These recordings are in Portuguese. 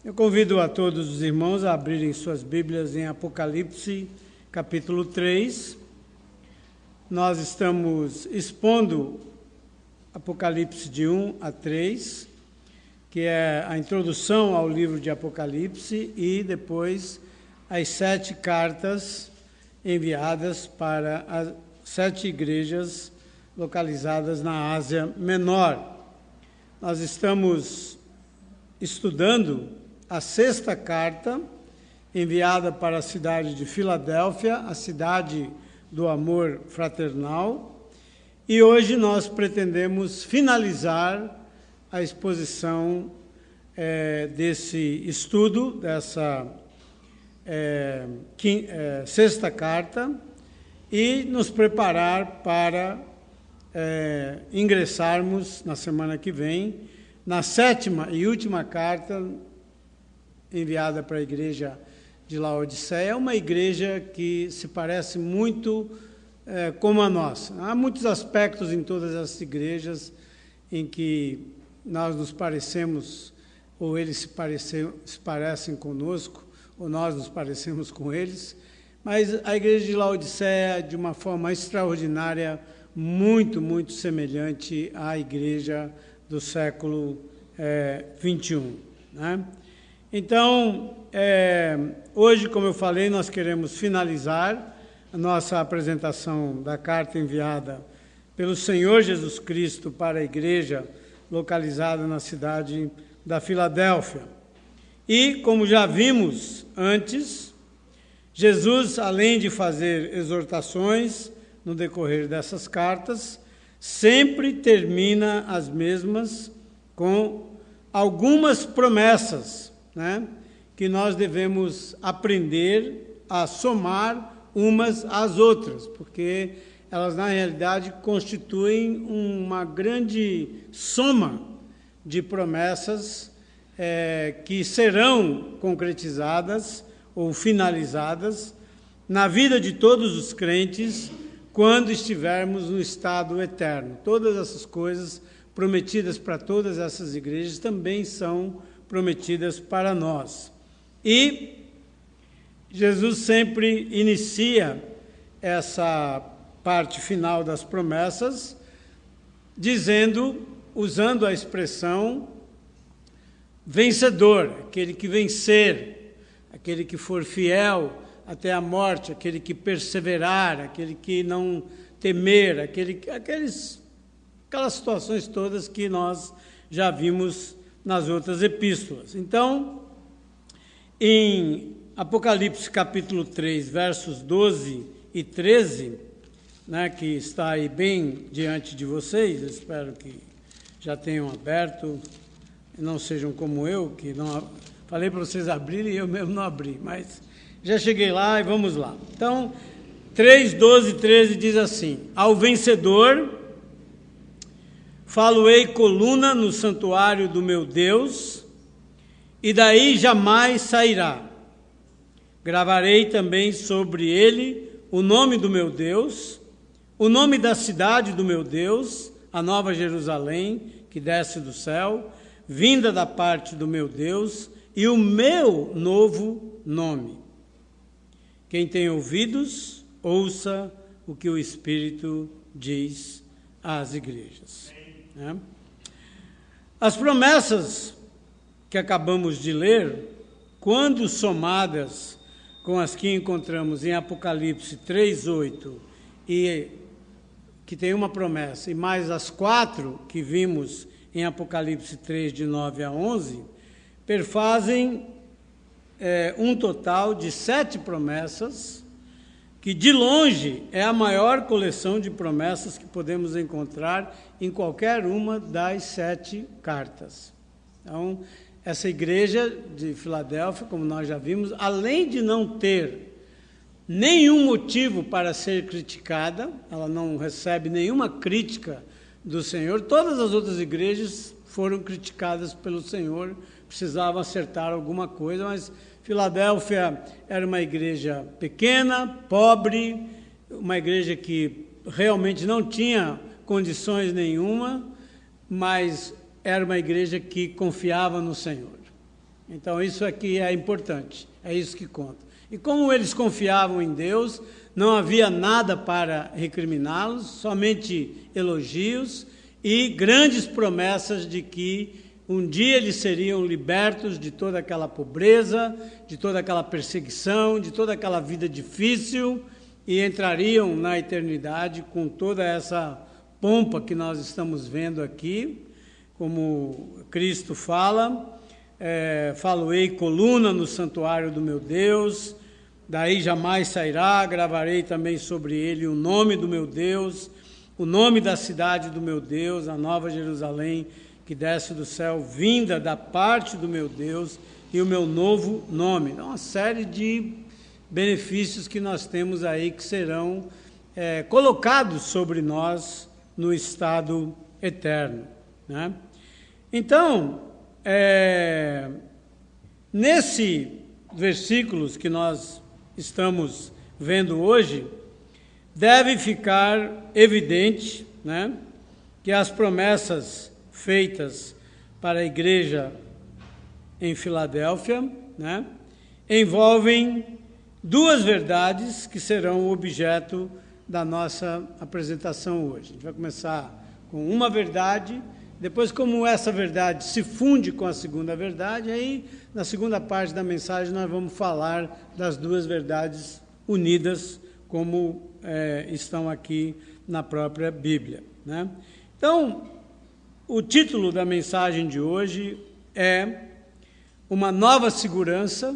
Eu convido a todos os irmãos a abrirem suas Bíblias em Apocalipse, capítulo 3. Nós estamos expondo Apocalipse de 1 a 3, que é a introdução ao livro de Apocalipse e depois as 7 cartas enviadas para as 7 igrejas localizadas na Ásia Menor. Nós estamos estudando a 6ª carta, enviada para a cidade de Filadélfia, a cidade do amor fraternal, e hoje nós pretendemos finalizar a exposição desse estudo, dessa 6ª carta, e nos preparar para ingressarmos na semana que vem na 7ª e última carta enviada para a igreja de Laodiceia, uma igreja que se parece muito como a nossa. Há muitos aspectos em todas essas igrejas em que nós nos parecemos, ou eles se parecem conosco, ou nós nos parecemos com eles, mas a igreja de Laodiceia, de uma forma extraordinária, muito, muito semelhante à igreja do século 21, né? Então, hoje, como eu falei, nós queremos finalizar a nossa apresentação da carta enviada pelo Senhor Jesus Cristo para a igreja localizada na cidade da Filadélfia. E, como já vimos antes, Jesus, além de fazer exortações no decorrer dessas cartas, sempre termina as mesmas com algumas promessas, né, que nós devemos aprender a somar umas às outras, porque elas, na realidade, constituem uma grande soma de promessas que serão concretizadas ou finalizadas na vida de todos os crentes quando estivermos no estado eterno. Todas essas coisas prometidas para todas essas igrejas também são prometidas para nós. E Jesus sempre inicia essa parte final das promessas usando a expressão vencedor, aquele que vencer, aquele que for fiel até a morte, aquele que perseverar, aquele que não temer, aquelas situações todas que nós já vimos nas outras epístolas. Então, em Apocalipse capítulo 3, versos 12 e 13, né, que está aí bem diante de vocês, eu espero que já tenham aberto, e não sejam como eu, que não falei para vocês abrirem e eu mesmo não abri, mas já cheguei lá e vamos lá. Então, 3, 12 e 13 diz assim: ao vencedor falo-ei coluna no santuário do meu Deus, e daí jamais sairá. Gravarei também sobre ele o nome do meu Deus, o nome da cidade do meu Deus, a nova Jerusalém, que desce do céu, vinda da parte do meu Deus, e o meu novo nome. Quem tem ouvidos, ouça o que o Espírito diz às igrejas. As promessas que acabamos de ler, quando somadas com as que encontramos em Apocalipse 3:8, e que tem uma promessa, e mais as 4 que vimos em Apocalipse 3, de 9 a 11, perfazem um total de 7 promessas, que de longe é a maior coleção de promessas que podemos encontrar em qualquer uma das 7 cartas. Então, essa igreja de Filadélfia, como nós já vimos, além de não ter nenhum motivo para ser criticada, ela não recebe nenhuma crítica do Senhor. Todas as outras igrejas foram criticadas pelo Senhor, precisavam acertar alguma coisa, mas Filadélfia era uma igreja pequena, pobre, uma igreja que realmente não tinha condições nenhuma, mas era uma igreja que confiava no Senhor. Então, isso aqui é importante, é isso que conta. E como eles confiavam em Deus, não havia nada para recriminá-los, somente elogios e grandes promessas de que um dia eles seriam libertos de toda aquela pobreza, de toda aquela perseguição, de toda aquela vida difícil e entrariam na eternidade com toda essa pompa que nós estamos vendo aqui, como Cristo fala, falo-ei coluna no santuário do meu Deus, daí jamais sairá, gravarei também sobre ele o nome do meu Deus, o nome da cidade do meu Deus, a nova Jerusalém, que desce do céu, vinda da parte do meu Deus, e o meu novo nome. Então, uma série de benefícios que nós temos aí que serão colocados sobre nós no estado eterno, né? Então, nesses versículos que nós estamos vendo hoje, deve ficar evidente, né, que as promessas feitas para a igreja em Filadélfia, né, envolvem duas verdades que serão objeto da nossa apresentação hoje. A gente vai começar com uma verdade, depois como essa verdade se funde com a segunda verdade, aí na segunda parte da mensagem nós vamos falar das duas verdades unidas, como estão aqui na própria Bíblia, né? Então, o título da mensagem de hoje é Uma Nova Segurança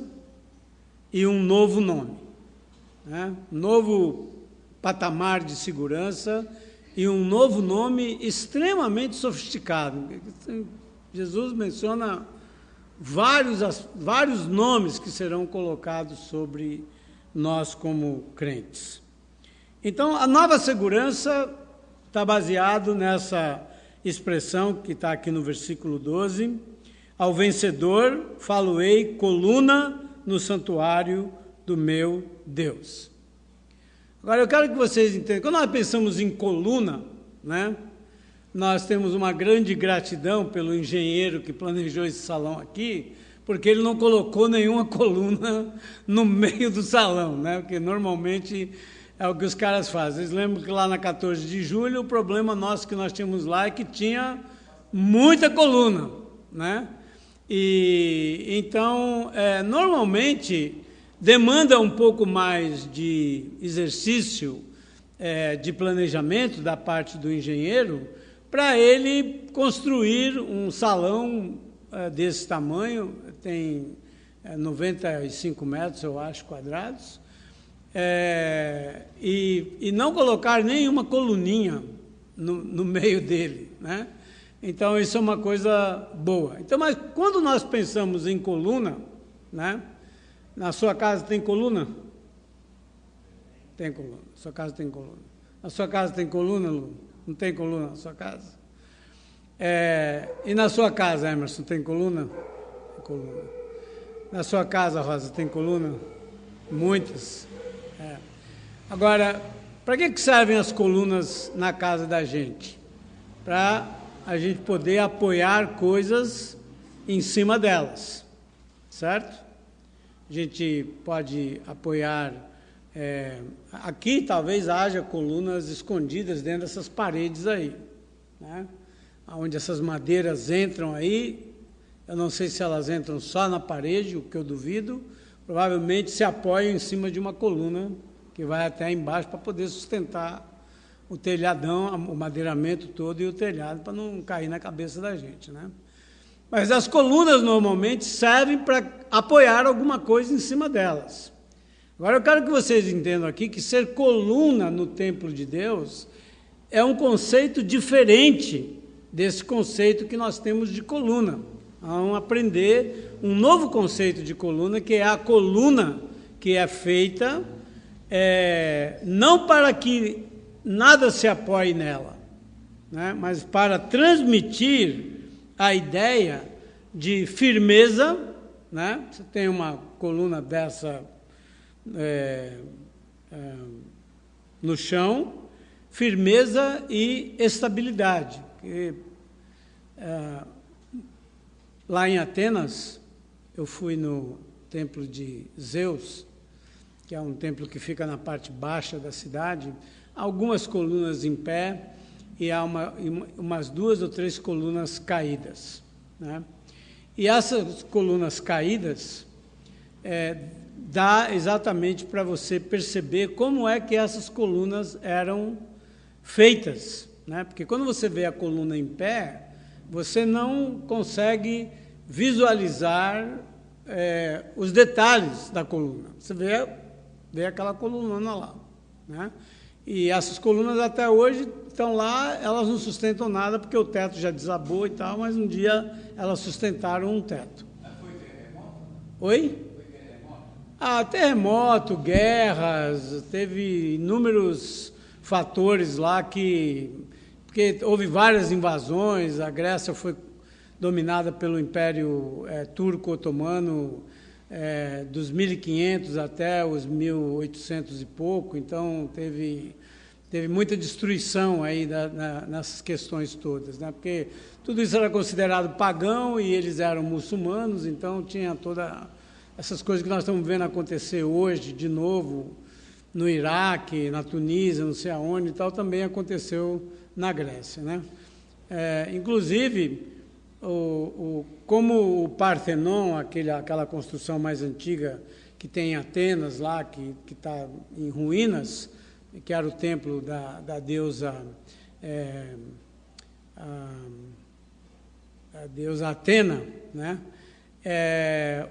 e um Novo Nome, né? Um novo patamar de segurança e um novo nome extremamente sofisticado. Jesus menciona vários nomes que serão colocados sobre nós como crentes. Então, a nova segurança está baseado nessa expressão que está aqui no versículo 12, ao vencedor falo-ei coluna no santuário do meu Deus. Agora, eu quero que vocês entendam, quando nós pensamos em coluna, né, nós temos uma grande gratidão pelo engenheiro que planejou esse salão aqui, porque ele não colocou nenhuma coluna no meio do salão, né, porque normalmente é o que os caras fazem. Vocês lembram que lá na 14 de julho, o problema nosso que nós tínhamos lá é que tinha muita coluna, né, e então, normalmente, demanda um pouco mais de exercício, de planejamento da parte do engenheiro, para ele construir um salão desse tamanho, tem 95 metros, eu acho, quadrados, e não colocar nenhuma coluninha no meio dele, né? Então, isso é uma coisa boa. Então, mas quando nós pensamos em coluna, né? Na sua casa tem coluna? Tem coluna. Na sua casa tem coluna. Na sua casa tem coluna, Lu? Não tem coluna na sua casa? E na sua casa, Emerson, tem coluna? Tem coluna. Na sua casa, Rosa, tem coluna? Muitas. Agora, para que servem as colunas na casa da gente? Para a gente poder apoiar coisas em cima delas, certo? A gente pode apoiar, aqui talvez haja colunas escondidas dentro dessas paredes aí, né? Onde essas madeiras entram aí, eu não sei se elas entram só na parede, o que eu duvido, provavelmente se apoiam em cima de uma coluna que vai até embaixo para poder sustentar o telhadão, o madeiramento todo e o telhado, para não cair na cabeça da gente, né? Mas as colunas normalmente servem para apoiar alguma coisa em cima delas. Agora eu quero que vocês entendam aqui que ser coluna no templo de Deus é um conceito diferente desse conceito que nós temos de coluna. Vamos aprender um novo conceito de coluna, que é a coluna que é feita não para que nada se apoie nela, né, mas para transmitir a ideia de firmeza, né? Você tem uma coluna dessa no chão, firmeza e estabilidade. Lá em Atenas, eu fui no templo de Zeus, que é um templo que fica na parte baixa da cidade, algumas colunas em pé e há umas 2 ou 3 colunas caídas, né? E essas colunas caídas dá exatamente para você perceber como é que essas colunas eram feitas, né? Porque quando você vê a coluna em pé, você não consegue visualizar os detalhes da coluna. Você vê aquela coluna lá, né? E essas colunas até hoje estão lá, elas não sustentam nada porque o teto já desabou e tal, mas um dia elas sustentaram um teto. Foi terremoto? Oi? Foi terremoto? Terremoto, guerras, teve inúmeros fatores lá porque houve várias invasões, a Grécia foi dominada pelo Império Turco-Otomano, dos 1500 até os 1800 e pouco, então teve muita destruição aí nessas questões todas, né? Porque tudo isso era considerado pagão e eles eram muçulmanos, então tinha todas essas coisas que nós estamos vendo acontecer hoje, de novo, no Iraque, na Tunísia, não sei aonde e tal, também aconteceu na Grécia, né? Inclusive, como o Partenon, aquela construção mais antiga que tem em Atenas lá, que está em ruínas, que era o templo da deusa, a deusa Atena, né?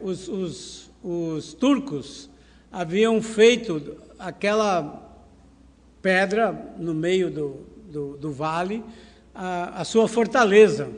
Os turcos haviam feito aquela pedra no meio do vale a sua fortaleza.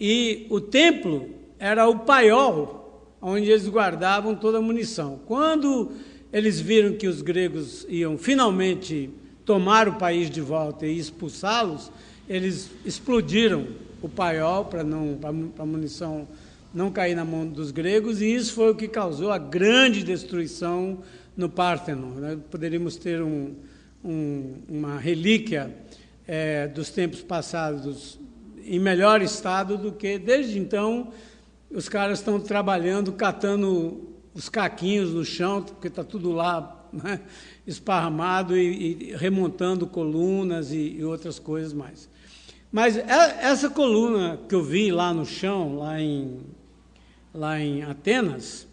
E o templo era o paiol, onde eles guardavam toda a munição. Quando eles viram que os gregos iam finalmente tomar o país de volta e expulsá-los, eles explodiram o paiol para a munição não cair na mão dos gregos, e isso foi o que causou a grande destruição no Partenon, né? Poderíamos ter uma relíquia dos tempos passados em melhor estado do que, desde então, os caras estão trabalhando, catando os caquinhos no chão, porque está tudo lá, né, esparramado e remontando colunas e outras coisas mais. Mas essa coluna que eu vi lá no chão, lá em Atenas,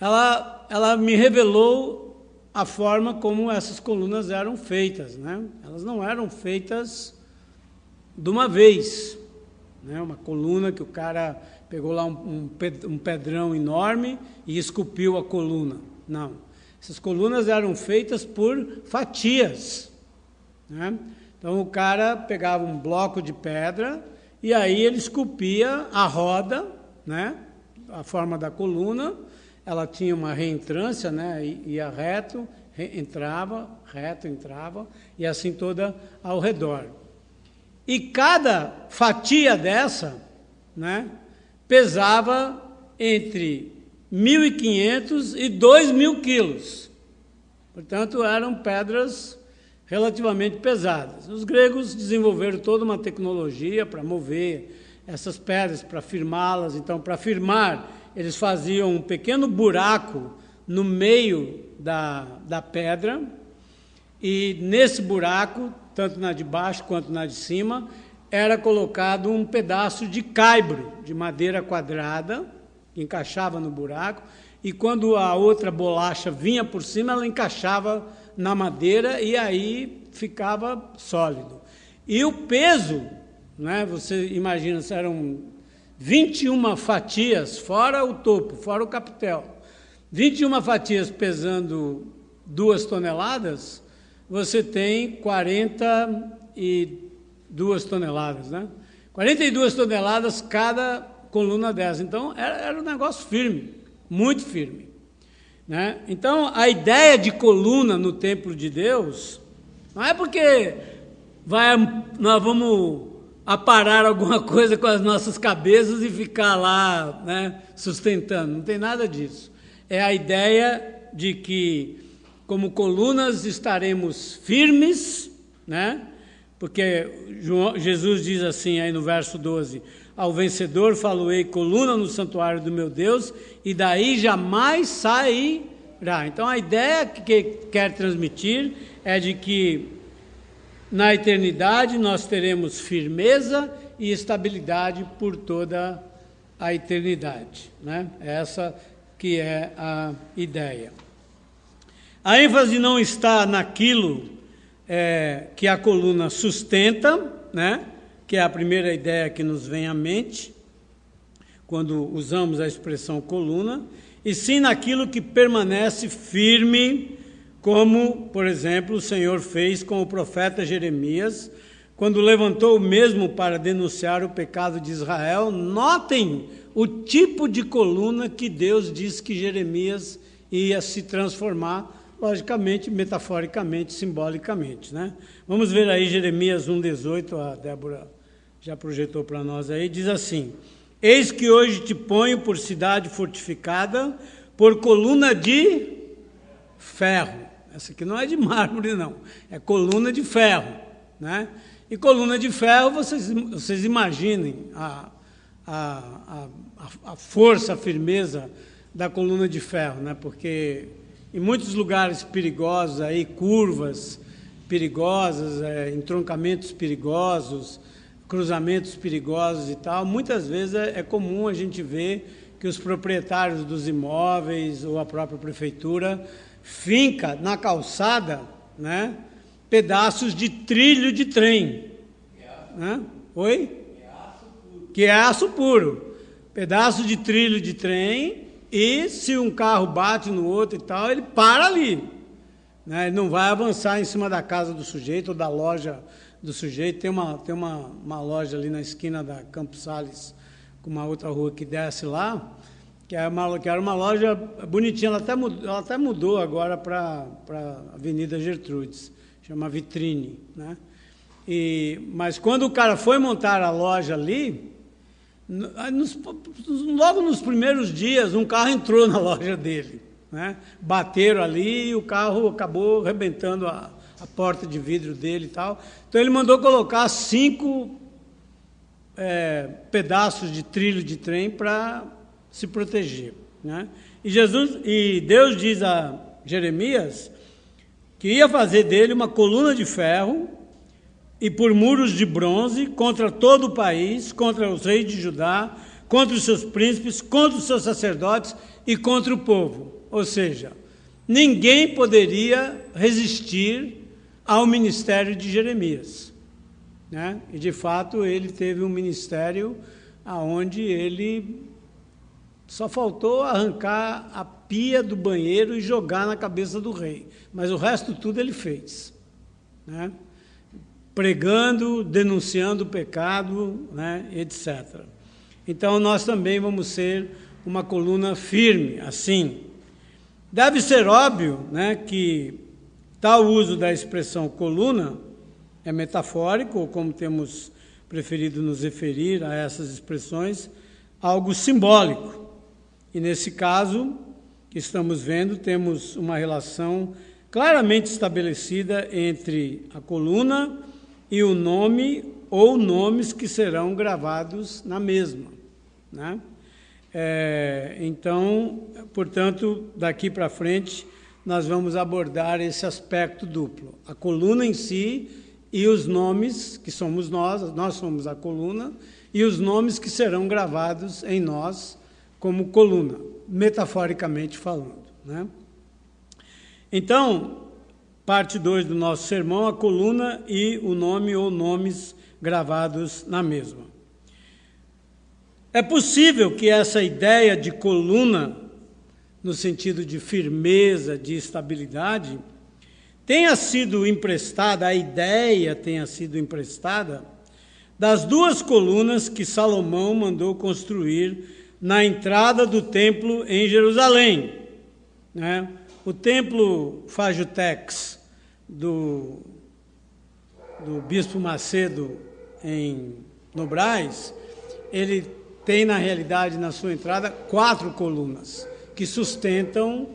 ela me revelou a forma como essas colunas eram feitas, né? Elas não eram feitas de uma vez, né? Uma coluna que o cara pegou lá um pedrão enorme e esculpiu a coluna. Não. Essas colunas eram feitas por fatias, né? Então o cara pegava um bloco de pedra e aí ele esculpia a roda, né? A forma da coluna. Ela tinha uma reentrância, né? Ia reto, entrava, e assim toda ao redor. E cada fatia dessa, né, pesava entre 1.500 e 2.000 quilos. Portanto, eram pedras relativamente pesadas. Os gregos desenvolveram toda uma tecnologia para mover essas pedras, para firmá-las. Então, para firmar, eles faziam um pequeno buraco no meio da pedra, e nesse buraco, tanto na de baixo quanto na de cima, era colocado um pedaço de caibro, de madeira quadrada, que encaixava no buraco, e quando a outra bolacha vinha por cima, ela encaixava na madeira e aí ficava sólido. E o peso, né, você imagina, eram 21 fatias, fora o topo, fora o capitel. 21 fatias pesando 2 toneladas, você tem 42 toneladas, né? 42 toneladas cada coluna dessa. Então, era um negócio firme, muito firme, né? Então, a ideia de coluna no templo de Deus não é porque nós vamos aparar alguma coisa com as nossas cabeças e ficar lá, né, sustentando. Não tem nada disso. É a ideia de que, como colunas, estaremos firmes, né? Porque Jesus diz assim aí no verso 12: ao vencedor faloei coluna no santuário do meu Deus, e daí jamais sairá. Então a ideia que quer transmitir é de que na eternidade nós teremos firmeza e estabilidade por toda a eternidade, né? Essa que é a ideia. A ênfase não está naquilo que a coluna sustenta, né? Que é a primeira ideia que nos vem à mente quando usamos a expressão coluna, e sim naquilo que permanece firme, como, por exemplo, o Senhor fez com o profeta Jeremias, quando levantou o mesmo para denunciar o pecado de Israel. Notem o tipo de coluna que Deus disse que Jeremias ia se transformar, logicamente, metaforicamente, simbolicamente, né? Vamos ver aí Jeremias 1,18, a Débora já projetou para nós aí, diz assim: eis que hoje te ponho por cidade fortificada, por coluna de ferro. Essa aqui não é de mármore, não, é coluna de ferro, né? E coluna de ferro, vocês imaginem a força, a firmeza da coluna de ferro, né? Porque em muitos lugares perigosos, aí, curvas perigosas, entroncamentos perigosos, cruzamentos perigosos e tal, muitas vezes é comum a gente ver que os proprietários dos imóveis ou a própria prefeitura finca na calçada, né, pedaços de trilho de trem. Né? Oi? Que é aço puro. Pedaço de trilho de trem, e se um carro bate no outro e tal, ele para ali. Né? Ele não vai avançar em cima da casa do sujeito ou da loja do sujeito. Tem uma loja ali na esquina da Campos Sales, com uma outra rua que desce lá, que era uma loja bonitinha. Ela até mudou agora para a Avenida Gertrudes, chama Vitrine, né? Mas quando o cara foi montar a loja ali, logo nos primeiros dias, um carro entrou na loja dele, né? Bateram ali e o carro acabou arrebentando a porta de vidro dele e tal. Então ele mandou colocar 5 pedaços de trilho de trem para se proteger, né? E Deus diz a Jeremias que ia fazer dele uma coluna de ferro e por muros de bronze contra todo o país, contra os reis de Judá, contra os seus príncipes, contra os seus sacerdotes e contra o povo. Ou seja, ninguém poderia resistir ao ministério de Jeremias, né? E de fato ele teve um ministério onde ele só faltou arrancar a pia do banheiro e jogar na cabeça do rei, mas o resto tudo ele fez, né? Pregando, denunciando o pecado, né, etc. Então nós também vamos ser uma coluna firme, assim. Deve ser óbvio, né, que tal uso da expressão coluna é metafórico, ou como temos preferido nos referir a essas expressões, algo simbólico. E nesse caso que estamos vendo, temos uma relação claramente estabelecida entre a coluna e o nome ou nomes que serão gravados na mesma, né? Então, portanto, daqui para frente, nós vamos abordar esse aspecto duplo. A coluna em si e os nomes, que somos nós somos a coluna, e os nomes que serão gravados em nós como coluna, metaforicamente falando, né? Então, parte 2 do nosso sermão, a coluna e o nome ou nomes gravados na mesma. É possível que essa ideia de coluna, no sentido de firmeza, de estabilidade, tenha sido emprestada, a ideia tenha sido emprestada das 2 colunas que Salomão mandou construir na entrada do templo em Jerusalém, né? O templo Fajutex do Bispo Macedo no Brás, ele tem na realidade na sua entrada 4 colunas que sustentam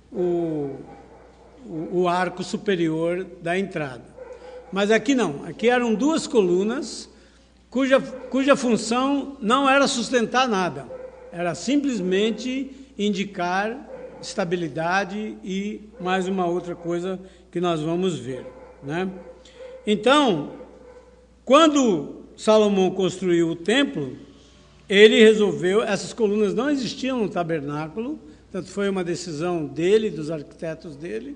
o arco superior da entrada. Mas aqui não, aqui eram 2 colunas cuja função não era sustentar nada, era simplesmente indicar estabilidade e mais uma outra coisa que nós vamos ver, né? Então, quando Salomão construiu o templo, ele resolveu, essas colunas não existiam no tabernáculo, tanto foi uma decisão dele, dos arquitetos dele,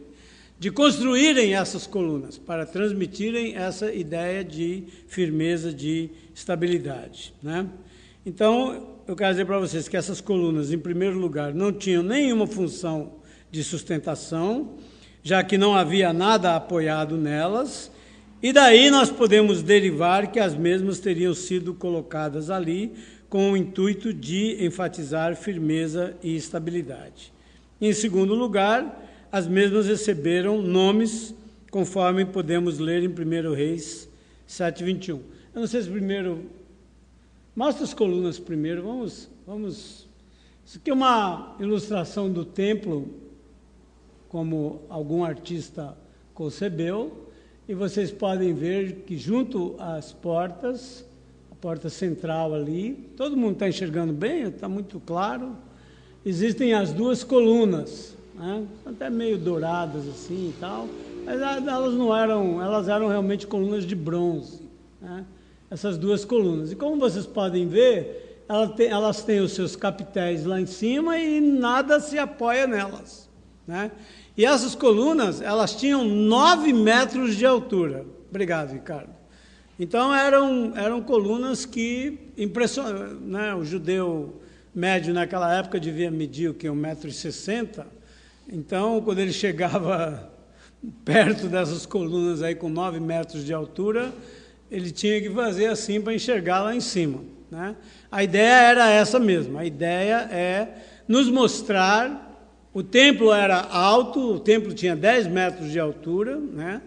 de construírem essas colunas, para transmitirem essa ideia de firmeza, de estabilidade, né? Então, eu quero dizer para vocês que essas colunas, em primeiro lugar, não tinham nenhuma função de sustentação, já que não havia nada apoiado nelas, e daí nós podemos derivar que as mesmas teriam sido colocadas ali com o intuito de enfatizar firmeza e estabilidade. Em segundo lugar, as mesmas receberam nomes, conforme podemos ler em 1 Reis 7:21. Eu não sei se primeiro... Mostra as colunas primeiro, vamos... Isso aqui é uma ilustração do templo, como algum artista concebeu, e vocês podem ver que junto às portas, a porta central ali, todo mundo está enxergando bem, está muito claro, existem as duas colunas, né? Até meio douradas assim e tal, mas elas não eram, elas eram realmente colunas de bronze, né? Essas duas colunas. E como vocês podem ver, elas têm os seus capitéis lá em cima e nada se apoia nelas, né? E essas colunas, elas tinham 9 metros de altura. Obrigado, Ricardo. Então, eram colunas que impressionavam, né? O judeu médio naquela época devia medir o que? 1,60 m. Então, quando ele chegava perto dessas colunas aí com 9 metros de altura, ele tinha que fazer assim para enxergar lá em cima, né? A ideia era essa mesma. A ideia é nos mostrar... O templo era alto, o templo tinha 10 metros de altura, né?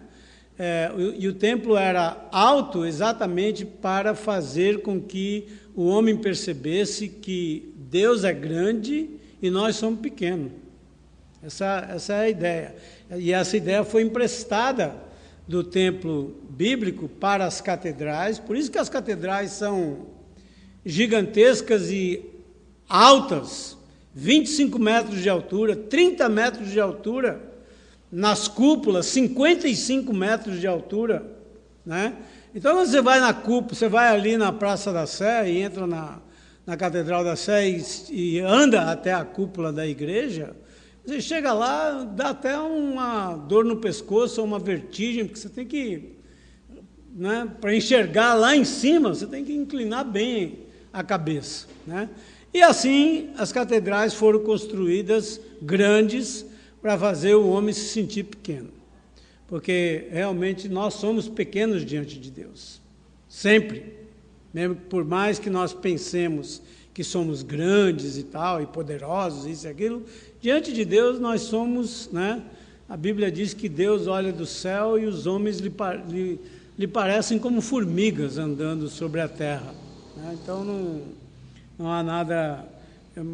E o templo era alto exatamente para fazer com que o homem percebesse que Deus é grande e nós somos pequenos. Essa é a ideia. E essa ideia foi emprestada do templo bíblico para as catedrais, por isso que as catedrais são gigantescas e altas, 25 metros de altura, 30 metros de altura, nas cúpulas, 55 metros de altura, né? Então, você vai na cúpula, você vai ali na Praça da Sé e entra na Catedral da Sé e anda até a cúpula da igreja, você chega lá, dá até uma dor no pescoço, uma vertigem, porque você tem que, né, para enxergar lá em cima, você tem que inclinar bem a cabeça, né? E assim as catedrais foram construídas grandes para fazer o homem se sentir pequeno. Porque realmente nós somos pequenos diante de Deus. Sempre. Mesmo por mais que nós pensemos que somos grandes e tal, e poderosos, isso e aquilo, diante de Deus nós somos, né? A Bíblia diz que Deus olha do céu e os homens lhe parecem como formigas andando sobre a terra, né? Então não há nada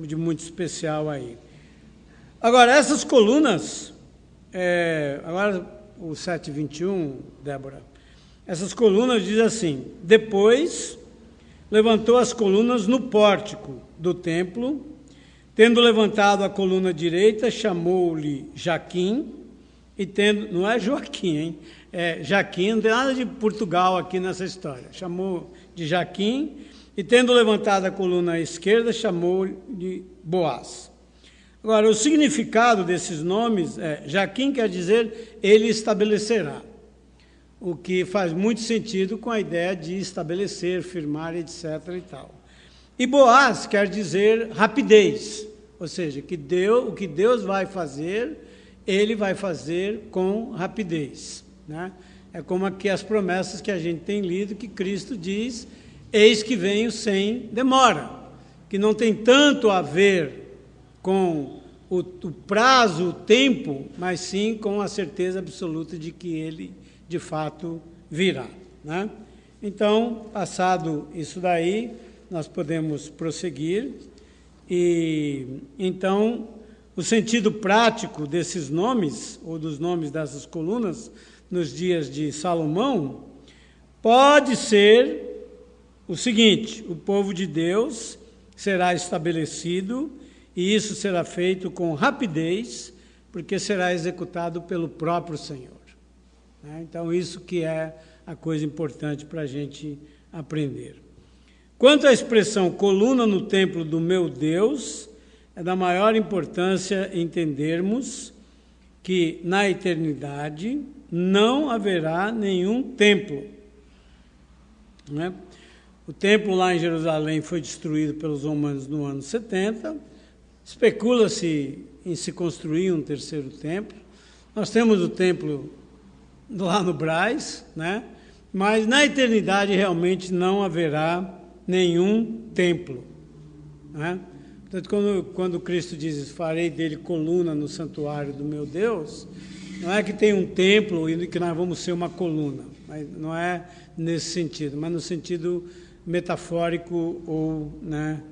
de muito especial aí. Agora, essas colunas, agora o 7:21, Débora, essas colunas diz assim: depois levantou as colunas no pórtico do templo, tendo levantado a coluna direita, chamou-lhe Jaquim, e tendo, não é Joaquim, hein? É Jaquim, não tem nada de Portugal aqui nessa história, chamou de Jaquim, e tendo levantado a coluna à esquerda, chamou de Boaz. Agora, o significado desses nomes é, Jaquim quer dizer, ele estabelecerá, o que faz muito sentido com a ideia de estabelecer, firmar, etc. e tal. E Boaz quer dizer rapidez, ou seja, o que Deus vai fazer, ele vai fazer com rapidez, né? É como aqui as promessas que a gente tem lido, que Cristo diz: eis que venho sem demora, que não tem tanto a ver com o prazo, o tempo, mas sim com a certeza absoluta de que ele, de fato, virá, né? Então, passado isso daí, nós podemos prosseguir. E então, o sentido prático desses nomes, ou dos nomes dessas colunas, nos dias de Salomão, pode ser o seguinte: o povo de Deus será estabelecido, e isso será feito com rapidez, porque será executado pelo próprio Senhor. Então, isso que é a coisa importante para a gente aprender. Quanto à expressão coluna no templo do meu Deus, é da maior importância entendermos que na eternidade não haverá nenhum templo. O templo lá em Jerusalém foi destruído pelos romanos no ano 70. Especula-se em se construir um terceiro templo. Nós temos o templo lá no Brás, mas na eternidade realmente não haverá nenhum templo. Portanto, quando Cristo diz, farei dele coluna no santuário do meu Deus, não é que tem um templo e que nós vamos ser uma coluna, não é nesse sentido, mas no sentido metafórico ou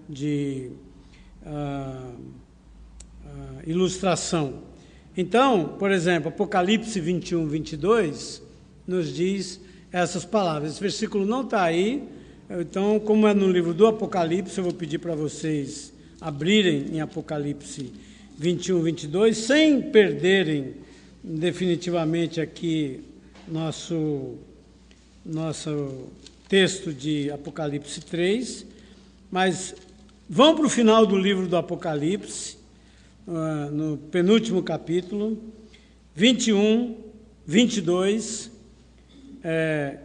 de ilustração. Então, por exemplo, Apocalipse 21, 22 nos diz essas palavras. Esse versículo não está aí, então, como é no livro do Apocalipse, eu vou pedir para vocês abrirem em Apocalipse 21, 22, sem perderem definitivamente aqui nosso texto de Apocalipse 3, mas vão para o final do livro do Apocalipse, no penúltimo capítulo, 21, 22,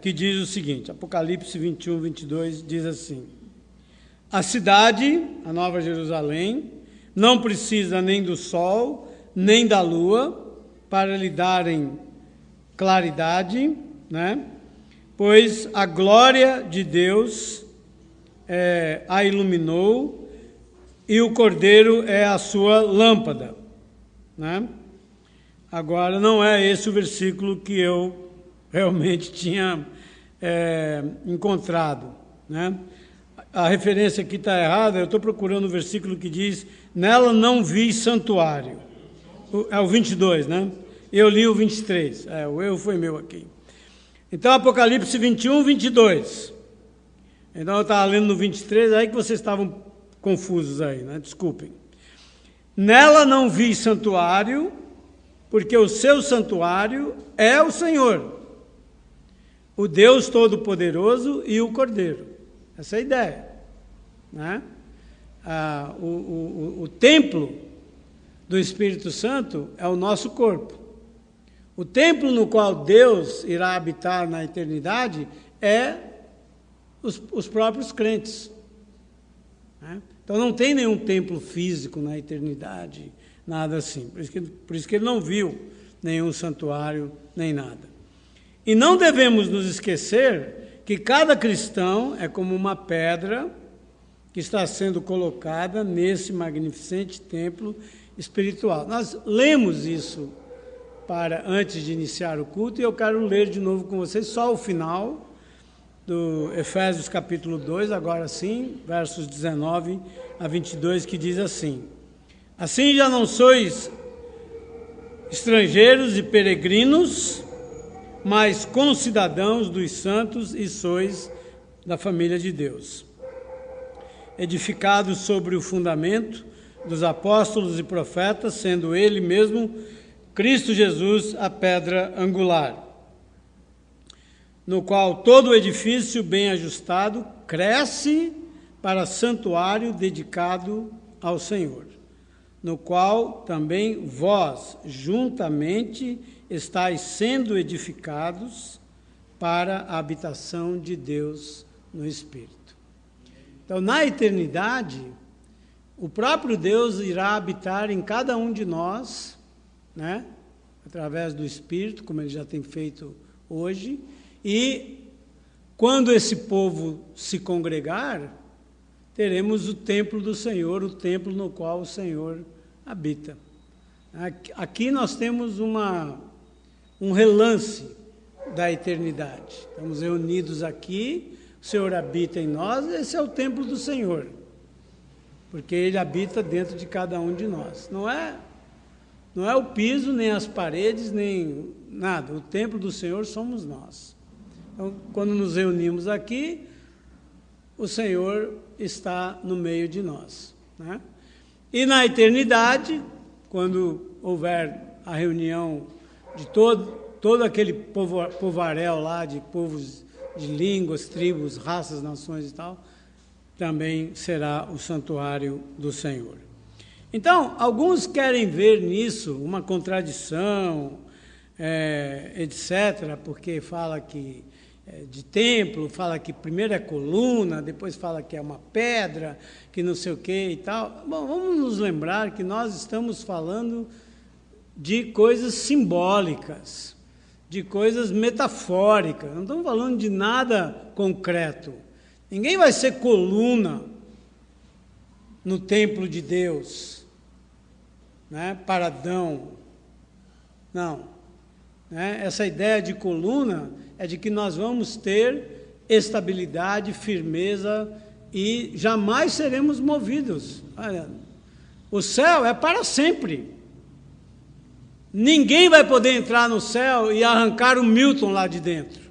que diz o seguinte, Apocalipse 21, 22, diz assim: a cidade, a Nova Jerusalém, não precisa nem do sol, nem da lua, para lhe darem claridade, pois a glória de Deus a iluminou, e o Cordeiro é a sua lâmpada. Agora, não é esse o versículo que eu realmente tinha encontrado. A referência aqui está errada, eu estou procurando o versículo que diz, nela não vi santuário. É o 22, Eu li o 23, o erro foi meu aqui. Então, Apocalipse 21, 22. Então, eu estava lendo no 23, aí que vocês estavam confusos aí, desculpem. Nela não vi santuário, porque o seu santuário é o Senhor, o Deus Todo-Poderoso e o Cordeiro. Essa é a ideia. O templo do Espírito Santo é o nosso corpo. O templo no qual Deus irá habitar na eternidade é os próprios crentes. Então não tem nenhum templo físico na eternidade, nada assim. Por isso que ele não viu nenhum santuário, nem nada. E não devemos nos esquecer que cada cristão é como uma pedra que está sendo colocada nesse magnificente templo espiritual. Nós lemos isso antes de iniciar o culto, e eu quero ler de novo com vocês só o final do Efésios capítulo 2, agora sim, versos 19 a 22, que diz assim: assim já não sois estrangeiros e peregrinos, mas concidadãos dos santos, e sois da família de Deus, edificados sobre o fundamento dos apóstolos e profetas, sendo ele mesmo Cristo Jesus a pedra angular, no qual todo o edifício bem ajustado cresce para santuário dedicado ao Senhor, no qual também vós juntamente estáis sendo edificados para a habitação de Deus no Espírito. Então, na eternidade, o próprio Deus irá habitar em cada um de nós, através do Espírito, como ele já tem feito hoje, e quando esse povo se congregar, teremos o templo do Senhor, o templo no qual o Senhor habita. Aqui nós temos um relance da eternidade. Estamos reunidos aqui, o Senhor habita em nós, esse é o templo do Senhor, porque ele habita dentro de cada um de nós. Não é o piso, nem as paredes, nem nada. O templo do Senhor somos nós. Então, quando nos reunimos aqui, o Senhor está no meio de nós, né? E na eternidade, quando houver a reunião de todo aquele povaréu lá, de povos, de línguas, tribos, raças, nações e tal, também será o santuário do Senhor. Então, alguns querem ver nisso uma contradição, etc., porque fala que de templo, fala que primeiro é coluna, depois fala que é uma pedra, que não sei o que e tal. Bom, vamos nos lembrar que nós estamos falando de coisas simbólicas, de coisas metafóricas, não estamos falando de nada concreto. Ninguém vai ser coluna no templo de Deus, né, para Adão. Não. Né? Essa ideia de coluna é de que nós vamos ter estabilidade, firmeza e jamais seremos movidos. Olha, o céu é para sempre. Ninguém vai poder entrar no céu e arrancar o Milton lá de dentro.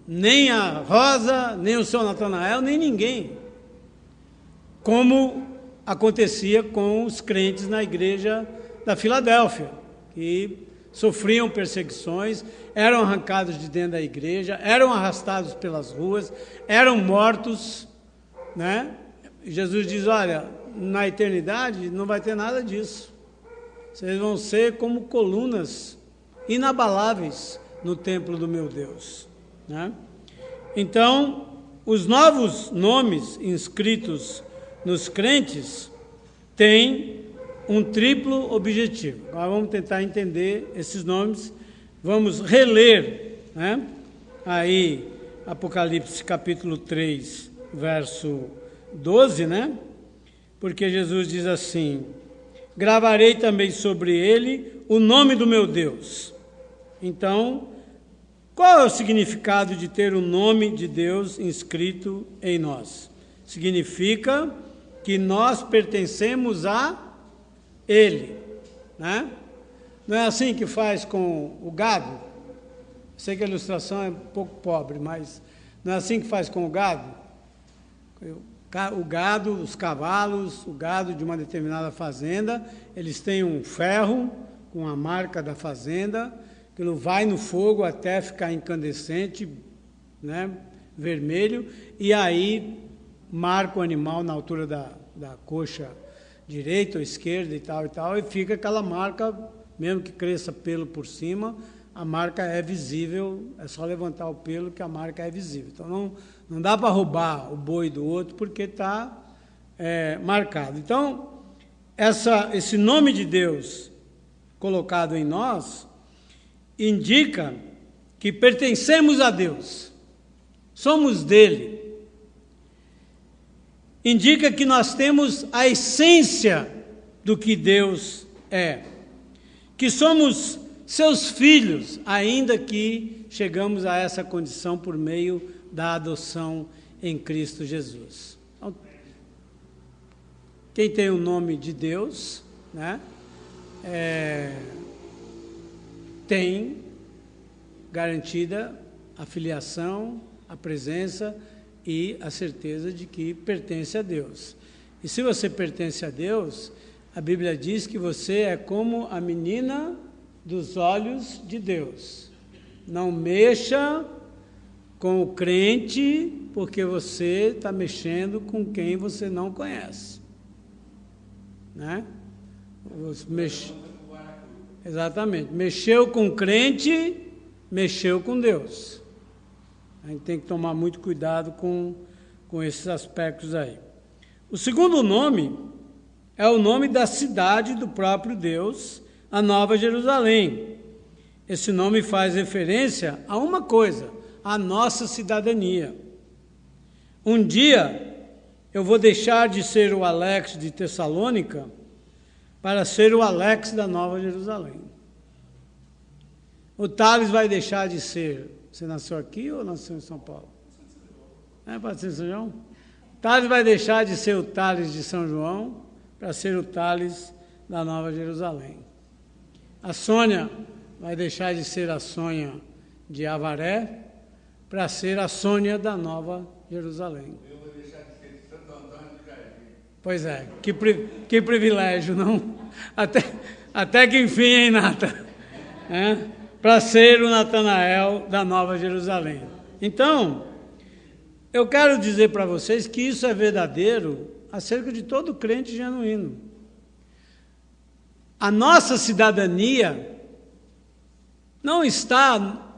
Nem a Rosa, nem o seu Natanael, nem ninguém. Como acontecia com os crentes na igreja da Filadélfia, que sofriam perseguições, eram arrancados de dentro da igreja, eram arrastados pelas ruas, eram mortos, né? Jesus diz, olha, na eternidade não vai ter nada disso. Vocês vão ser como colunas inabaláveis no templo do meu Deus, né? Então, os novos nomes inscritos nos crentes têm um triplo objetivo. Agora vamos tentar entender esses nomes. Vamos reler, né? Aí, Apocalipse capítulo 3, verso 12, né? Porque Jesus diz assim, gravarei também sobre ele o nome do meu Deus. Então, qual é o significado de ter o nome de Deus inscrito em nós? Significa que nós pertencemos a Ele, né? Não é assim que faz com o gado? Sei que a ilustração é um pouco pobre, mas não é assim que faz com o gado? O gado, os cavalos, o gado de uma determinada fazenda, eles têm um ferro com a marca da fazenda, aquilo vai no fogo até ficar incandescente, né, vermelho, e aí marca o animal na altura da coxa direita ou esquerda e tal, e fica aquela marca, mesmo que cresça pelo por cima, a marca é visível, é só levantar o pelo que a marca é visível. Então não dá para roubar o boi do outro porque está marcado. Então, esse nome de Deus colocado em nós indica que pertencemos a Deus, somos dele. Indica que nós temos a essência do que Deus é, que somos seus filhos, ainda que chegamos a essa condição por meio da adoção em Cristo Jesus. Então, quem tem o nome de Deus, né, tem garantida a filiação, a presença e a certeza de que pertence a Deus. E se você pertence a Deus, a Bíblia diz que você é como a menina dos olhos de Deus. Não mexa com o crente, porque você está mexendo com quem você não conhece, né? Exatamente. Mexeu com o crente, mexeu com Deus. A gente tem que tomar muito cuidado com esses aspectos aí. O segundo nome é o nome da cidade do próprio Deus, a Nova Jerusalém. Esse nome faz referência a uma coisa, a nossa cidadania. Um dia eu vou deixar de ser o Alex de Tessalônica para ser o Alex da Nova Jerusalém. O Thales vai deixar de ser... Você nasceu aqui ou nasceu em São Paulo? Pode ser em São João? O Thales vai deixar de ser o Thales de São João para ser o Thales da Nova Jerusalém. A Sônia vai deixar de ser a Sônia de Avaré para ser a Sônia da Nova Jerusalém. Eu vou deixar de ser de Santo Antônio do Jardim. Pois é, que privilégio, não? Até que enfim, hein, Nata? Para ser o Natanael da Nova Jerusalém. Então, eu quero dizer para vocês que isso é verdadeiro acerca de todo crente genuíno. A nossa cidadania não está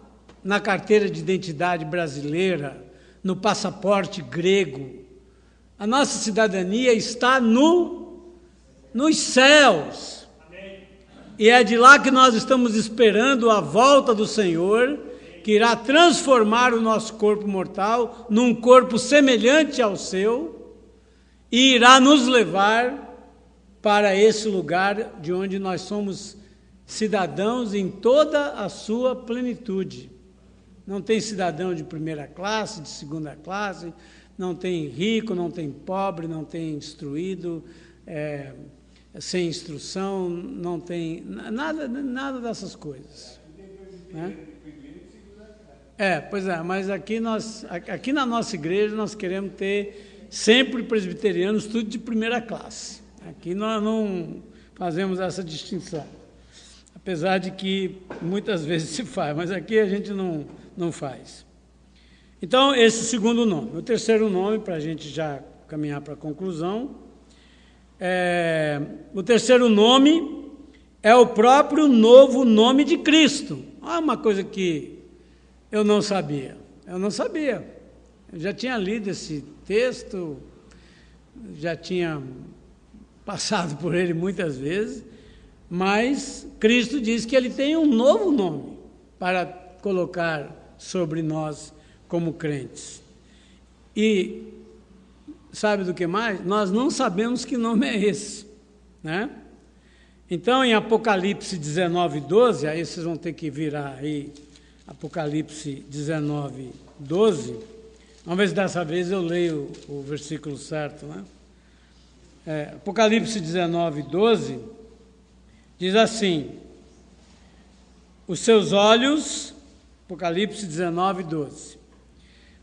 na carteira de identidade brasileira, no passaporte grego. A nossa cidadania está nos céus. E é de lá que nós estamos esperando a volta do Senhor, que irá transformar o nosso corpo mortal num corpo semelhante ao seu e irá nos levar para esse lugar de onde nós somos cidadãos em toda a sua plenitude. Não tem cidadão de primeira classe, de segunda classe, não tem rico, não tem pobre, não tem instruído, sem instrução, não tem nada dessas coisas. Né? Pois é, mas aqui na nossa igreja nós queremos ter sempre presbiterianos tudo de primeira classe. Aqui nós não fazemos essa distinção, apesar de que muitas vezes se faz, mas aqui a gente não faz. Então, esse segundo nome. O terceiro nome, para a gente já caminhar para a conclusão, o terceiro nome é o próprio novo nome de Cristo. Olha uma coisa que eu não sabia. Eu já tinha lido esse texto, já tinha passado por ele muitas vezes, mas Cristo diz que ele tem um novo nome para colocar sobre nós como crentes. E sabe do que mais? Nós não sabemos que nome é esse, né? Então, em Apocalipse 19, 12, aí vocês vão ter que virar aí, Apocalipse 19, 12, vamos ver se dessa vez eu leio o versículo certo, né? Apocalipse 19, 12, diz assim, os seus olhos, Apocalipse 19, 12,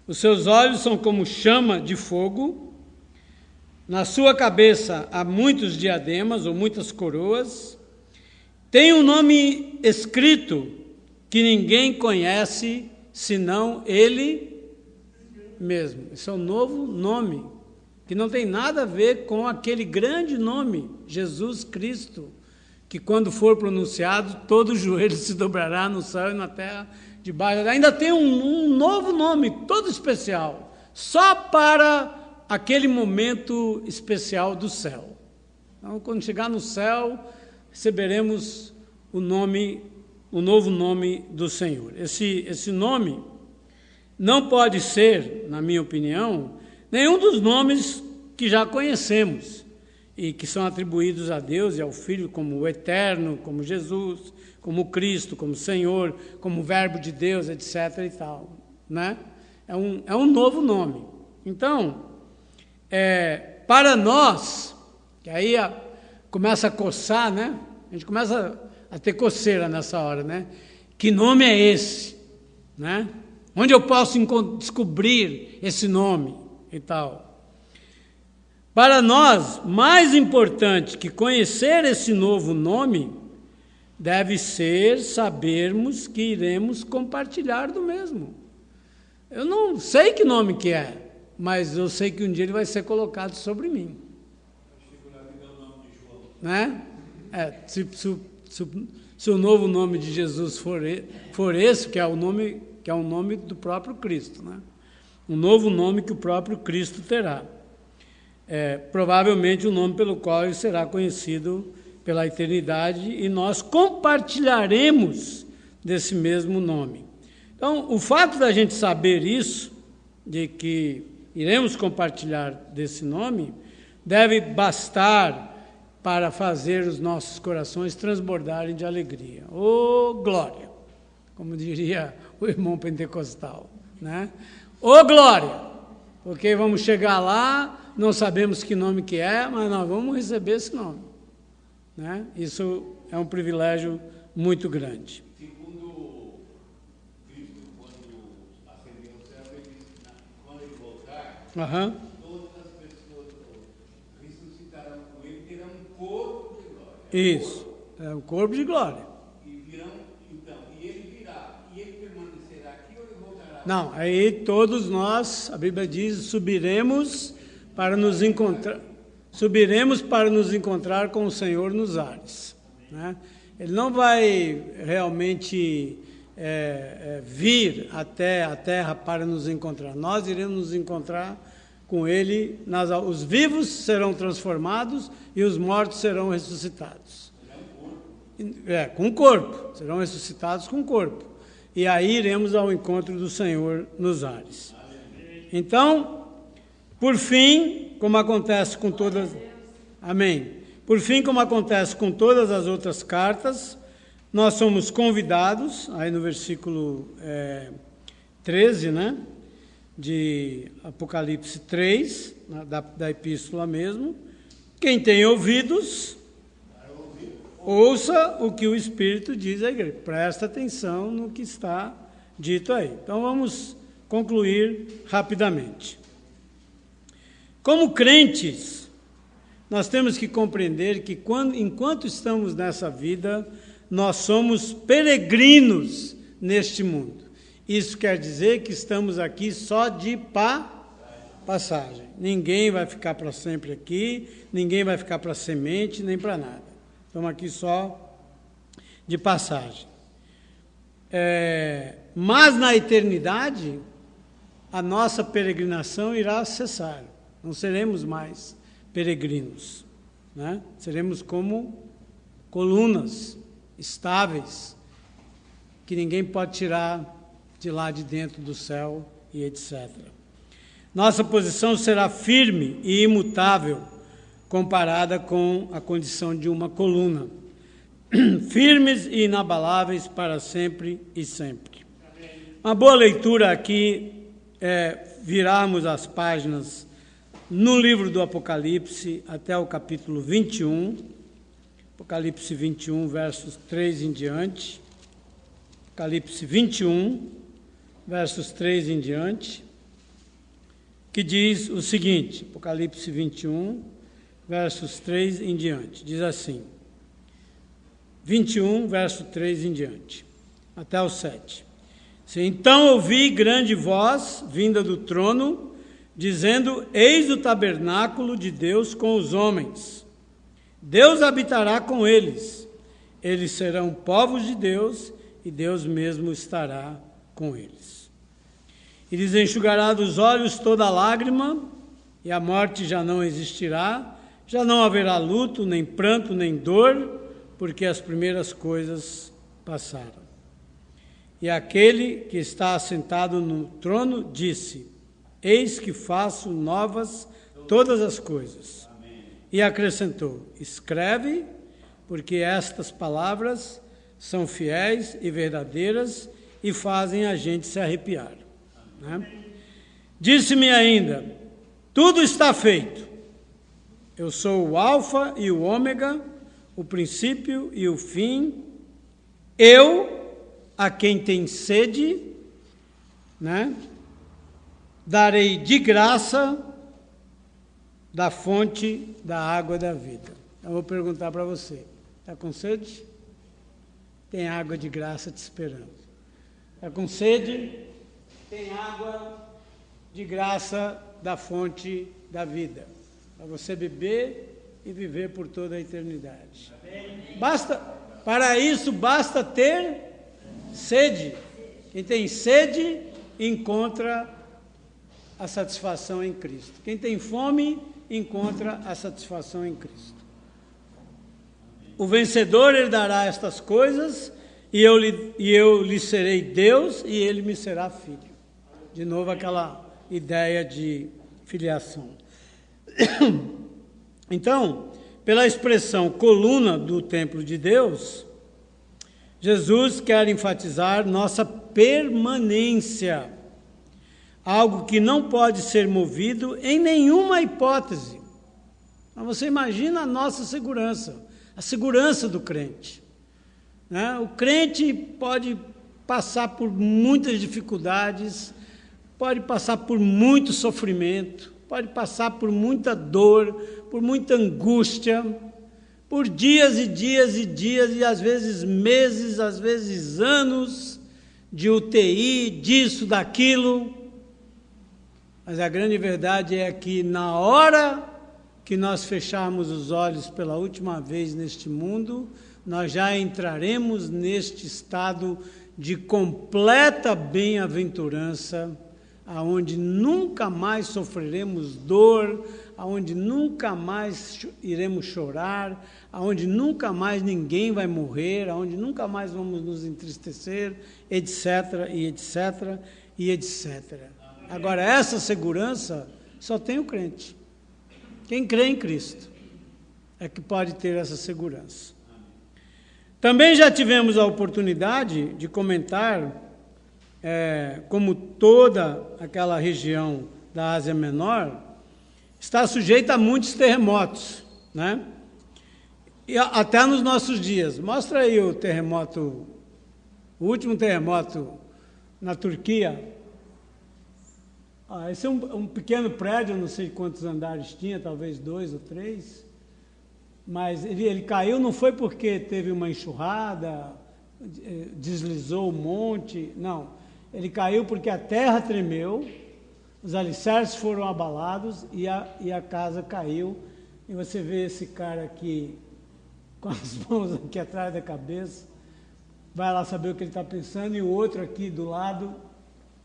os seus olhos são como chama de fogo, na sua cabeça há muitos diademas ou muitas coroas, tem um nome escrito que ninguém conhece senão ele mesmo. Esse é um novo nome, que não tem nada a ver com aquele grande nome, Jesus Cristo, que quando for pronunciado, todo joelho se dobrará no céu e na terra debaixo. Ainda tem um novo nome, todo especial, só para aquele momento especial do céu. Então, quando chegar no céu, receberemos o novo nome do Senhor. Esse nome não pode ser, na minha opinião, nenhum dos nomes que já conhecemos e que são atribuídos a Deus e ao Filho como o Eterno, como Jesus, como Cristo, como Senhor, como Verbo de Deus, etc. e tal, né? É um novo nome. Então, para nós, que aí começa a coçar, né? A gente começa a ter coceira nessa hora, né? Que nome é esse, né? Onde eu posso descobrir esse nome e tal? Para nós, mais importante que conhecer esse novo nome, deve ser sabermos que iremos compartilhar do mesmo. Eu não sei que nome que é, mas eu sei que um dia ele vai ser colocado sobre mim. Né? Se o novo nome de Jesus for esse, que é um nome do próprio Cristo, né? Um novo nome que o próprio Cristo terá. Provavelmente o nome pelo qual ele será conhecido pela eternidade e nós compartilharemos desse mesmo nome. Então, o fato da gente saber isso, de que iremos compartilhar desse nome, deve bastar para fazer os nossos corações transbordarem de alegria. Ô glória! Como diria o irmão pentecostal, né? Ô glória! Porque vamos chegar lá, não sabemos que nome que é, mas nós vamos receber esse nome, né? Isso é um privilégio muito grande. Segundo Cristo, quando ascendeu ao céu, ele disse que quando ele voltar, Aham. todas as pessoas ressuscitarão com ele, terão um corpo de glória. Isso. É o corpo de glória. E virão, então, e ele virá, e ele permanecerá aqui ou ele voltará? Não, aí todos nós, a Bíblia diz, subiremos para nos encontrar com o Senhor nos ares. Né? Ele não vai realmente vir até a terra para nos encontrar. Nós iremos nos encontrar com Ele. Os vivos serão transformados e os mortos serão ressuscitados. Com o corpo. Serão ressuscitados com o corpo. E aí iremos ao encontro do Senhor nos ares. Então, por fim, como acontece com todas... Amém. Por fim, como acontece com todas as outras cartas, nós somos convidados, aí no versículo 13, né, de Apocalipse 3, da epístola mesmo, quem tem ouvidos, ouça o que o Espírito diz à igreja. Presta atenção no que está dito aí. Então vamos concluir rapidamente. Como crentes, nós temos que compreender que enquanto estamos nessa vida, nós somos peregrinos neste mundo. Isso quer dizer que estamos aqui só de passagem. Ninguém vai ficar para sempre aqui, ninguém vai ficar para semente, nem para nada. Estamos aqui só de passagem. Mas na eternidade, a nossa peregrinação irá cessar. Não seremos mais peregrinos, né? Seremos como colunas estáveis, que ninguém pode tirar de lá de dentro do céu e etc. Nossa posição será firme e imutável, comparada com a condição de uma coluna. Firmes e inabaláveis para sempre e sempre. Uma boa leitura aqui é virarmos as páginas no livro do Apocalipse até o capítulo 21, Apocalipse 21, versos 3 em diante. Apocalipse 21, versos 3 em diante, que diz o seguinte, Apocalipse 21, versos 3 em diante, diz assim, 21, verso 3 em diante, até o 7. Então ouvi grande voz vinda do trono, dizendo, eis o tabernáculo de Deus com os homens. Deus habitará com eles. Eles serão povos de Deus e Deus mesmo estará com eles. E lhes enxugará dos olhos toda lágrima, e a morte já não existirá, já não haverá luto, nem pranto, nem dor, porque as primeiras coisas passaram. E aquele que está assentado no trono disse, eis que faço novas todas as coisas. E acrescentou, escreve, porque estas palavras são fiéis e verdadeiras e fazem a gente se arrepiar. Né? Disse-me ainda, tudo está feito. Eu sou o alfa e o ômega, o princípio e o fim. Eu, a quem tem sede, né, darei de graça da fonte da água da vida. Eu vou perguntar para você, está com sede? Tem água de graça te esperando. Está com sede? Tem água de graça da fonte da vida, para você beber e viver por toda a eternidade. Para isso basta ter sede. Quem tem sede encontra a satisfação em Cristo. Quem tem fome encontra a satisfação em Cristo. O vencedor herdará estas coisas e eu lhe serei Deus e ele me será filho. De novo aquela ideia de filiação. Então, pela expressão coluna do templo de Deus, Jesus quer enfatizar nossa permanência, algo que não pode ser movido em nenhuma hipótese. Mas você imagina a nossa segurança, a segurança do crente. Né? O crente pode passar por muitas dificuldades, pode passar por muito sofrimento, pode passar por muita dor, por muita angústia, por dias e dias e dias, e às vezes meses, às vezes anos, de UTI, disso, daquilo. Mas a grande verdade é que na hora que nós fecharmos os olhos pela última vez neste mundo, nós já entraremos neste estado de completa bem-aventurança, aonde nunca mais sofreremos dor, aonde nunca mais iremos chorar, aonde nunca mais ninguém vai morrer, aonde nunca mais vamos nos entristecer, etc, e etc, e etc. Agora, essa segurança só tem o crente. Quem crê em Cristo é que pode ter essa segurança. Também já tivemos a oportunidade de comentar como toda aquela região da Ásia Menor está sujeita a muitos terremotos, né? E até nos nossos dias. Mostra aí o terremoto, o último terremoto na Turquia. Esse é um pequeno prédio, não sei quantos andares tinha, talvez 2 ou 3, mas ele caiu não foi porque teve uma enxurrada, deslizou o monte, não. Ele caiu porque a terra tremeu, os alicerces foram abalados e a casa caiu. E você vê esse cara aqui com as mãos aqui atrás da cabeça, vai lá saber o que ele está pensando, e o outro aqui do lado,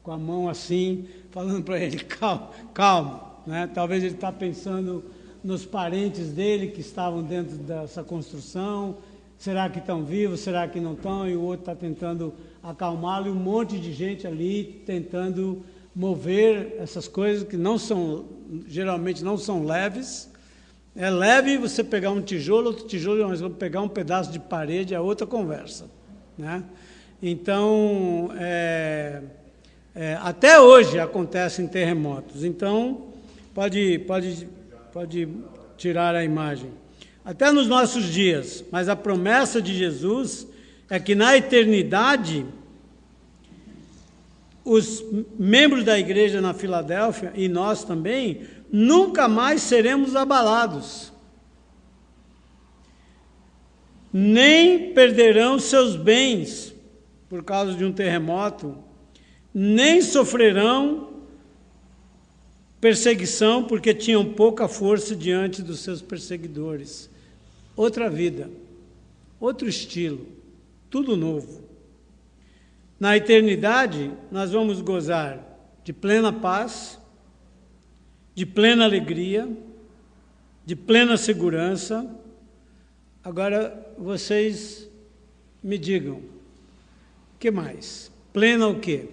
com a mão assim, falando para ele, calma, calma, né? Talvez ele está pensando nos parentes dele que estavam dentro dessa construção, será que estão vivos, será que não estão, e o outro está tentando acalmá-lo, e um monte de gente ali tentando mover essas coisas que não são, geralmente não são leves. É leve você pegar um tijolo, outro tijolo, mas pegar um pedaço de parede é outra conversa, né? Então, até hoje acontecem terremotos. Então, pode tirar a imagem. Até nos nossos dias, mas a promessa de Jesus é que na eternidade, os membros da igreja na Filadélfia, e nós também, nunca mais seremos abalados, nem perderão seus bens por causa de um terremoto, nem sofrerão perseguição porque tinham pouca força diante dos seus perseguidores. Outra vida, outro estilo, tudo novo. Na eternidade, nós vamos gozar de plena paz, de plena alegria, de plena segurança. Agora, vocês me digam, o que mais? Plena o quê?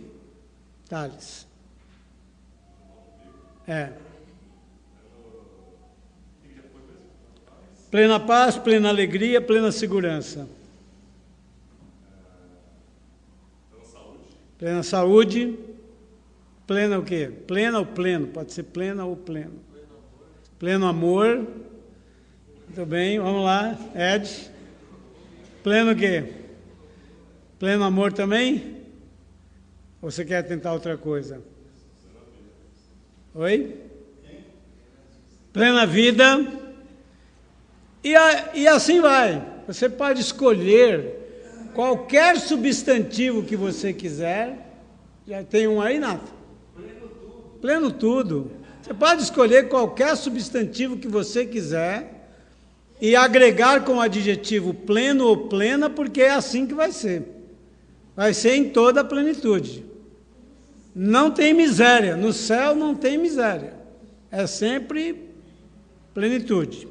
Thales. Plena paz, plena alegria, plena segurança. Plena saúde. Plena o quê? Plena ou pleno? Pode ser plena ou pleno. Pleno amor. Muito bem, vamos lá. Ed. Pleno o quê? Pleno amor também? Ou você quer tentar outra coisa? Oi? Plena vida. E assim vai. Você pode escolher qualquer substantivo que você quiser. Já tem um aí, Nato? Pleno tudo. Você pode escolher qualquer substantivo que você quiser e agregar com o adjetivo pleno ou plena, porque é assim que vai ser. Vai ser em toda a plenitude. Não tem miséria. No céu não tem miséria. É sempre plenitude.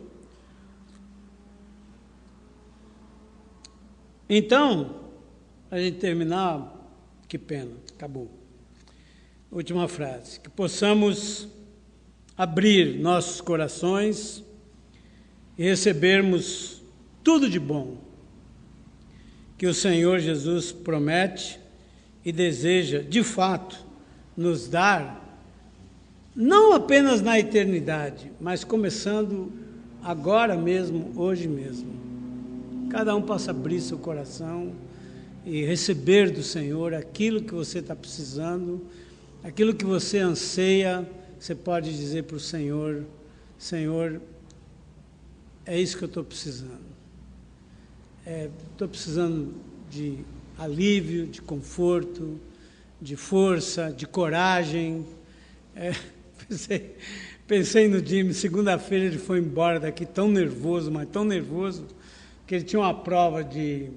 Então, a gente terminar, que pena, acabou. Última frase. Que possamos abrir nossos corações e recebermos tudo de bom que o Senhor Jesus promete e deseja, de fato, nos dar, não apenas na eternidade, mas começando agora mesmo, hoje mesmo. Cada um possa abrir seu coração e receber do Senhor aquilo que você está precisando Aquilo que você anseia, você pode dizer para o Senhor: Senhor, é isso que eu estou precisando. Estou precisando de alívio, de conforto, de força, de coragem. Pensei no Jimmy, segunda-feira ele foi embora daqui tão nervoso, mas tão nervoso, que ele tinha uma prova de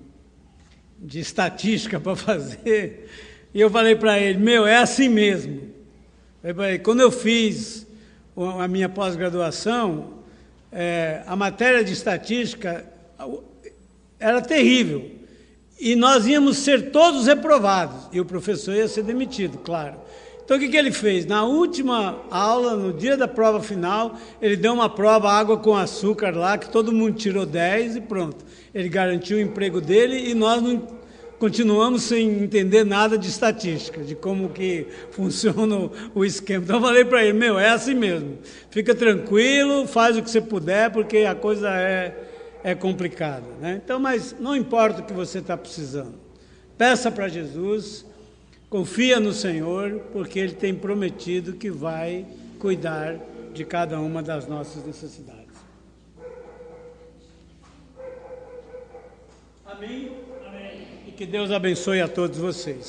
estatística para fazer, e eu falei para ele: é assim mesmo. Quando eu fiz a minha pós-graduação, a matéria de estatística era terrível, e nós íamos ser todos reprovados, e o professor ia ser demitido, claro. Então, o que ele fez? Na última aula, no dia da prova final, ele deu uma prova água com açúcar lá, que todo mundo tirou 10 e pronto. Ele garantiu o emprego dele e nós não continuamos sem entender nada de estatística, de como que funciona o esquema. Então, eu falei para ele: é assim mesmo. Fica tranquilo, faz o que você puder, porque a coisa é complicada, né? Então, mas não importa o que você está precisando. Peça para Jesus. Confia no Senhor, porque Ele tem prometido que vai cuidar de cada uma das nossas necessidades. Amém? Amém. E que Deus abençoe a todos vocês.